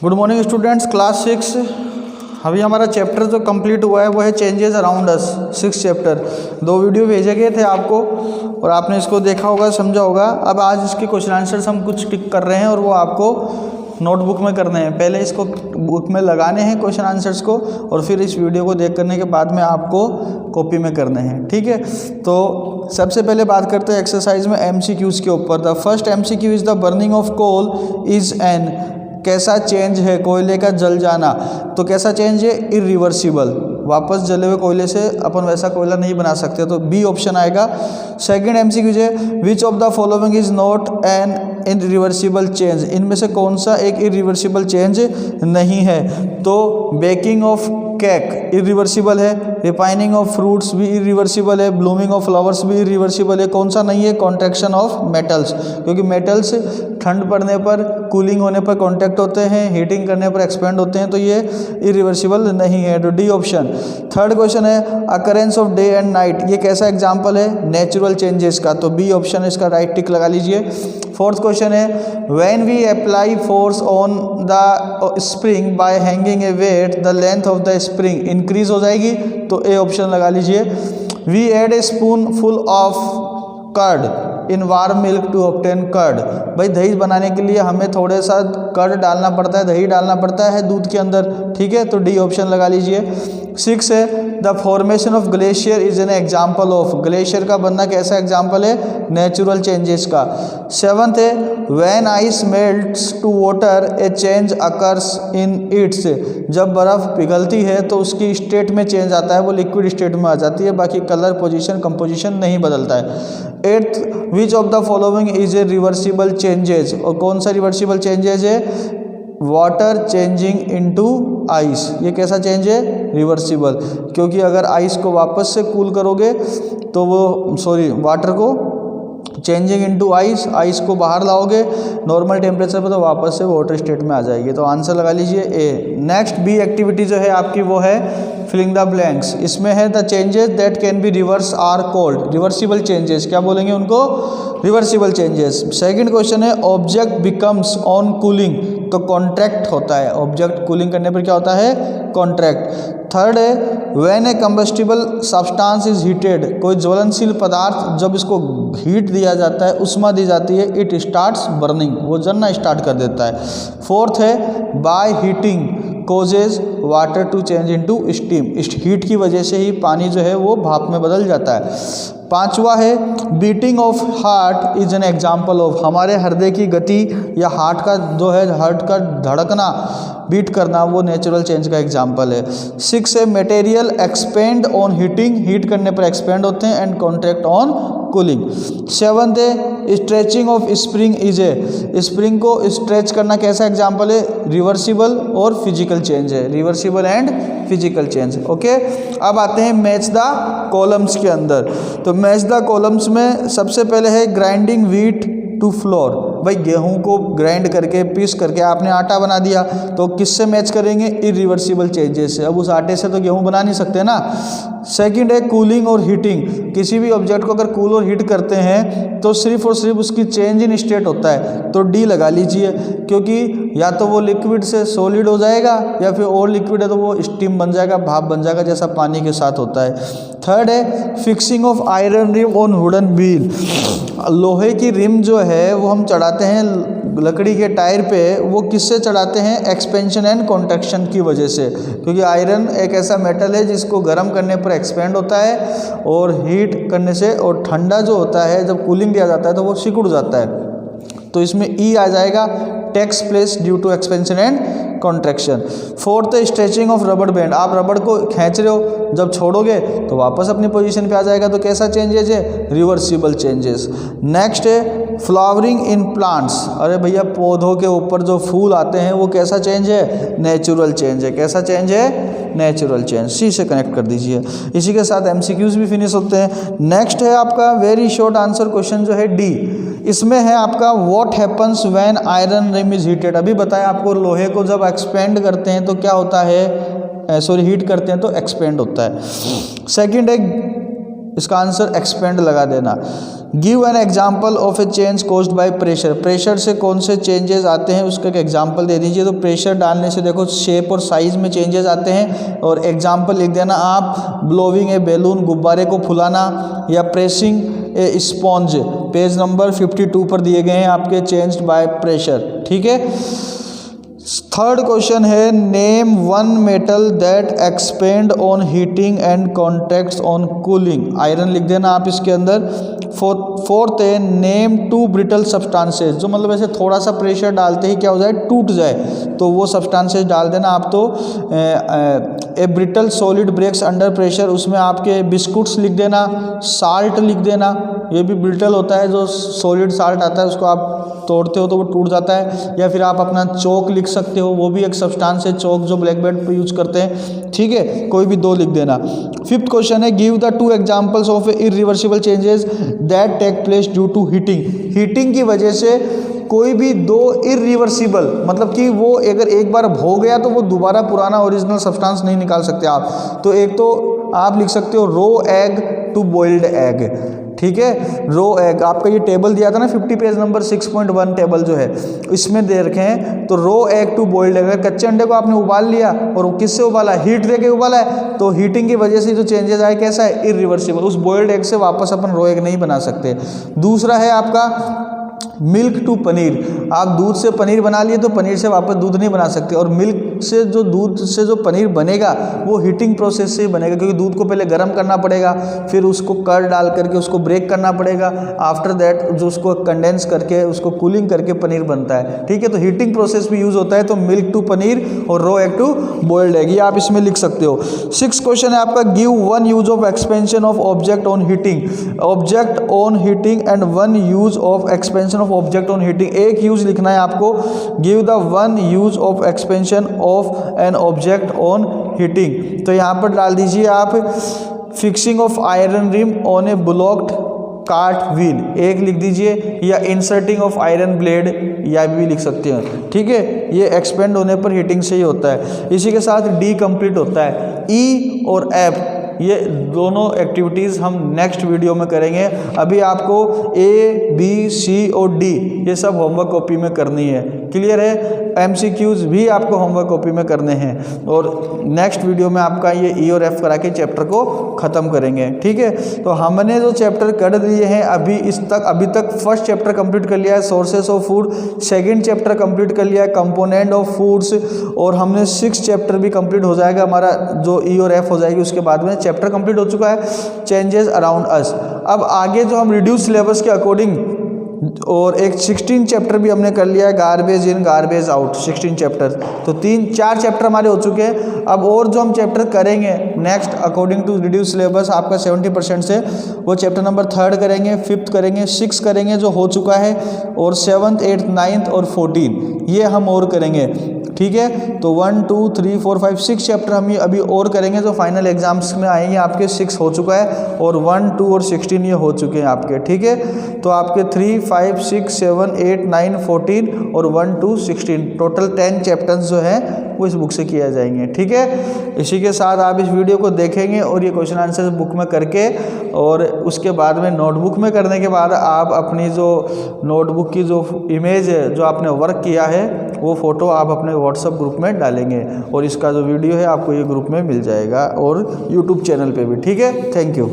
Good morning students, class 6। अभी हमारा chapter जो कंप्लीट हुआ है वो है changes around us, 6 chapter. 2 video भेजे गए थे आपको और आपने इसको देखा होगा, समझा होगा। अब आज इसके क्वेश्चन आंसर्स हम कुछ टिक कर रहे हैं और वो आपको नोटबुक में करने हैं। पहले इसको बुक में लगाने हैं क्वेश्चन आंसर्स को, और फिर इस वीडियो को देख करने के बाद में आपको कॉपी में करने हैं, ठीक है। तो सबसे पहले बात करते हैं एक्सरसाइज में MCQs के ऊपर। The first MCQ is the burning of coal is an, कैसा चेंज है कोयले का जल जाना। तो कैसा चेंज है? इरिवर्सिबल। वापस जले हुए कोयले से अपन वैसा कोयला नहीं बना सकते, तो बी ऑप्शन आएगा। सेकंड MCQ है which of the following is not an irreversible change, इनमें से कौन सा एक इरिवर्सिबल चेंज नहीं है? तो बेकिंग ऑफ केक इरिवर्सिबल है, रिफाइनिंग ऑफ फ्रूट्स भी इरिवर्सिबल है, ब्लूमिंग ऑफ फ्लावर्स भी इरिवर्सिबल है। कौन सा नहीं है? कॉन्ट्रैक्शन ऑफ मेटल्स, क्योंकि मेटल्स ठंड पड़ने पर, कूलिंग होने पर कॉन्टैक्ट होते हैं, हीटिंग करने पर एक्सपेंड होते हैं, तो ये इरिवर्सिबल नहीं है, तो डी ऑप्शन। थर्ड क्वेश्चन है occurrence of day and night, ये कैसा एग्जाम्पल है? नेचुरल चेंजेस का, तो बी ऑप्शन इसका राइट टिक लगा लीजिए। फोर्थ क्वेश्चन है when we apply force on the spring by hanging a weight the length of the spring increase हो जाएगी, तो ए ऑप्शन लगा लीजिए। We add a spoon full of curd in warm milk to obtain curd, भाई दही बनाने के लिए हमें थोड़े सा कर्ड डालना पड़ता है, दही डालना पड़ता है दूध के अंदर, ठीक है, तो डी ऑप्शन लगा लीजिए। 6 है the formation of glacier is an example of, glacier का बनना कैसा एग्जाम्पल है? नेचुरल चेंजेस का। 7th है when ice melts to water a change occurs in its, जब बर्फ़ पिघलती है तो उसकी स्टेट में चेंज आता है, वो लिक्विड स्टेट में आ जाती है, बाकी कलर, पोजीशन, कंपोजिशन नहीं बदलता है। 8th which of the following is a reversible changes, और कौन सा रिवर्सिबल चेंजेस है? वाटर चेंजिंग इनटू आइस, ये कैसा चेंज है? रिवर्सिबल, क्योंकि अगर आइस को वापस से कूल करोगे तो वो वाटर को चेंजिंग इनटू आइस, आइस को बाहर लाओगे नॉर्मल टेम्परेचर पर तो वापस से वाटर स्टेट में आ जाएगी, तो आंसर लगा लीजिए ए। नेक्स्ट बी एक्टिविटी जो है आपकी वो है फिलिंग द ब्लैंक्स। इसमें है the changes that can be reverse are called, reversible changes, क्या बोलेंगे उनको? Reversible changes. सेकंड क्वेश्चन है ऑब्जेक्ट बिकम्स ऑन कूलिंग, तो कॉन्ट्रैक्ट होता है, ऑब्जेक्ट कूलिंग करने पर क्या होता है? कॉन्ट्रैक्ट। थर्ड है when a combustible substance is heated, कोई ज्वलनशील पदार्थ जब इसको हीट दिया जाता है, उष्मा दी जाती है, इट स्टार्ट्स बर्निंग, वो जलना स्टार्ट कर देता है। फोर्थ है by heating causes water to change into steam, इस हीट की वजह से ही पानी जो है वो भाप में बदल जाता है। 5वां है beating of heart is an example of, हमारे हृदय की गति या हार्ट का जो है, हार्ट का धड़कना, बीट करना, वो नेचुरल चेंज का एग्जाम्पल है। 6 है material expand on heating, heat करने पर एक्सपेंड होते हैं, and contract on cooling. 7th है stretching of spring is a, spring को स्ट्रेच करना कैसा एग्जाम्पल है? रिवर्सिबल और फिजिकल चेंज है, reversible and physical change, okay. अब आते हैं मैच द कॉलम्स के अंदर। तो मैच द कॉलम्स में सबसे पहले है ग्राइंडिंग व्हीट टू फ्लोर, भाई गेहूं को ग्राइंड करके, पीस करके आपने आटा बना दिया, तो किससे मैच करेंगे? इरिवर्सिबल चेंजेस से। अब उस आटे से तो गेहूं बना नहीं सकते ना। सेकंड है कूलिंग और हीटिंग, किसी भी ऑब्जेक्ट को अगर कूल और हीट करते हैं तो सिर्फ और सिर्फ उसकी चेंज इन स्टेट होता है, तो डी लगा लीजिए, क्योंकि या तो वो लिक्विड से सॉलिड हो जाएगा या फिर और लिक्विड है तो वो स्टीम बन जाएगा, भाप बन जाएगा, जैसा पानी के साथ होता है। थर्ड है fixing of iron rim on wooden wheel, लोहे की रिम जो है वो हम चढ़ाते हैं लकड़ी के टायर पे, वो किससे चढ़ाते हैं? एक्सपेंशन एंड कॉन्ट्रैक्शन की वजह से, क्योंकि आयरन एक ऐसा मेटल है जिसको गर्म करने पर एक्सपेंड होता है और हीट करने से, और ठंडा जो होता है जब कूलिंग दिया जाता है तो वो सिकुड़ जाता है, तो इसमें ई आ जाएगा, takes place due to expansion and contraction. Fourth है स्ट्रेचिंग ऑफ रबड़ बैंड, आप रबड़ को खींच रहे हो, जब छोड़ोगे तो वापस अपनी पोजीशन पे आ जाएगा, तो कैसा चेंजेस है? Reversible changes. नेक्स्ट है फ्लावरिंग इन प्लांट्स, अरे भैया पौधों के ऊपर जो फूल आते हैं वो कैसा चेंज है? नेचुरल चेंज है, कैसा चेंज है? Natural change. सी से कनेक्ट कर दीजिए। इसी के साथ MCQs भी फिनिश होते हैं। नेक्स्ट है आपका वेरी शॉर्ट आंसर क्वेश्चन जो है डी, इसमें है आपका what happens when iron rim is heated, अभी बताया आपको लोहे को जब एक्सपेंड करते हैं तो क्या होता है? हीट करते हैं तो एक्सपेंड होता है। सेकंड है इसका आंसर एक्सपेंड लगा देना। Give an example of A change caused by pressure. Pressure से कौन से चेंजेस आते हैं उसका एक एग्जाम्पल दे दीजिए। तो प्रेशर डालने से देखो शेप और साइज में चेंजेस आते हैं, और एग्जाम्पल लिख देना आप, ब्लोविंग ए बैलून, गुब्बारे को फुलाना, या प्रेसिंग ए स्पॉन्ज। पेज नंबर 52 पर दिए गए हैं आपके चेंज्ड बाय प्रेशर। ठीक है। थर्ड क्वेश्चन है, name one metal that expand on heating and contacts on cooling. Iron लिख देना आप इसके अंदर। फोर्थ है, नेम टू ब्रिटल सब्सटेंसेस, जो मतलब ऐसे थोड़ा सा प्रेशर डालते ही क्या हो जाए, टूट जाए, तो वो सब्सटेंसेस डाल देना आप। तो a brittle solid breaks under pressure, उसमें आपके बिस्कुट्स लिख देना, साल्ट लिख देना, ये भी ब्रिटल होता है, जो सॉलिड साल्ट आता है उसको आप तोड़ते हो तो वो टूट जाता है। या फिर आप अपना चौक लिख सकते हो, वो भी एक सब्सटेंस है चौक, जो ब्लैक बोर्ड पर यूज करते हैं। ठीक है, कोई भी 2 लिख देना। फिफ्थ क्वेश्चन है, give the 2 examples of irreversible changes that take place due to heating. Heating की वजह से कोई भी 2 इरिवर्सिबल, मतलब कि वो अगर एक बार हो गया तो वो दोबारा पुराना ओरिजिनल सब्सटेंस नहीं निकाल सकते आप। तो एक तो आप लिख सकते हो रो एग टू बॉइल्ड एग। ठीक है, रो एग आपका ये टेबल दिया था ना 50 पेज नंबर 6.1 टेबल जो है इसमें दे रखे हैं। तो रो एग टू बॉइल्ड एग, कच्चे अंडे को आपने उबाल लिया, और किससे उबाला, हीट दे के उबाला है, तो हीटिंग की वजह से जो चेंजेस आए कैसा है, इरिवर्सिबल। उस बॉइल्ड एग से वापस अपन रो एग नहीं बना सकते। दूसरा है आपका मिल्क टू पनीर, आप दूध से पनीर बना लिए तो पनीर से वापस दूध नहीं बना सकते, और मिल्क से जो दूध से जो पनीर बनेगा वो हीटिंग प्रोसेस से ही बनेगा, क्योंकि दूध को पहले गर्म करना पड़ेगा, फिर उसको कर्ड डाल करके उसको ब्रेक करना पड़ेगा, आफ्टर दैट जो उसको कंडेंस करके उसको कूलिंग करके पनीर बनता है। ठीक है, तो हीटिंग प्रोसेस भी यूज़ होता है। तो मिल्क टू पनीर और रो एग टू बॉइल्ड एग, ये आप इसमें लिख सकते हो। 6 क्वेश्चन है आपका, give one use of expansion of object on heating. Object on heating and one use of expansion of object on heating. एक यूज लिखना है आपको, give the one use of expansion of an object on heating. तो यहाँ पर डाल दीजिए आप, fixing of iron rim on a blocked cart wheel, एक लिख दीजिए, या इंसर्टिंग ऑफ आयरन ब्लेड, या भी लिख सकते हैं। ठीक है, ये एक्सपेंड होने पर हीटिंग से ही होता है। इसी के साथ डी कंप्लीट होता है। ई और एफ, ये दोनों एक्टिविटीज़ हम नेक्स्ट वीडियो में करेंगे। अभी आपको ए बी सी और डी ये सब होमवर्क कॉपी में करनी है। क्लियर है, एमसीक्यूज भी आपको होमवर्क कॉपी में करने हैं, और नेक्स्ट वीडियो में आपका ये ई और एफ करा के चैप्टर को ख़त्म करेंगे। ठीक है, तो हमने जो चैप्टर कर दिए हैं अभी तक फर्स्ट चैप्टर कंप्लीट कर लिया है, sources of food, second chapter complete कर लिया है, कंपोनेंट ऑफ फूड्स, और हमने 6 चैप्टर भी कंप्लीट हो जाएगा हमारा, जो ई और एफ हो जाएगी उसके बाद में। चैप्टर कंप्लीट हो चुका है चेंजेस अराउंड अस। अब आगे जो हम रिड्यूस सिलेबस के अकॉर्डिंग, और एक 16 चैप्टर भी हमने कर लिया है, garbage in garbage out 16 chapter. तो 3-4 चैप्टर हमारे हो चुके हैं। अब और जो हम चैप्टर करेंगे next according to reduce syllabus आपका 70% से, वो चैप्टर नंबर 3 करेंगे, 5th करेंगे, 6 करेंगे जो हो चुका है, और 7th 8th 9th और 14 ये हम और करेंगे। ठीक है, तो 1 2 3 4 5 6 चैप्टर हम ये अभी और करेंगे, जो फाइनल एग्जाम्स में आएंगे। आपके 6 हो चुका है, और 1 2 और 16 ये हो चुके हैं आपके। ठीक है, तो आपके 3 5 6 7 8 9 14 और 1 2 16 टोटल 10 चैप्टर्स जो हैं वो इस बुक से किया जाएंगे। ठीक है, इसी के साथ आप इस वीडियो को देखेंगे और ये क्वेश्चन आंसर बुक में करके, और उसके बाद में नोटबुक में करने के बाद आप अपनी जो नोटबुक की जो इमेज है, जो आपने वर्क किया है, वो फ़ोटो आप अपने व्हाट्सएप ग्रुप में डालेंगे, और इसका जो वीडियो है आपको ये ग्रुप में मिल जाएगा, और यूट्यूब चैनल पे भी। ठीक है, थैंक यू।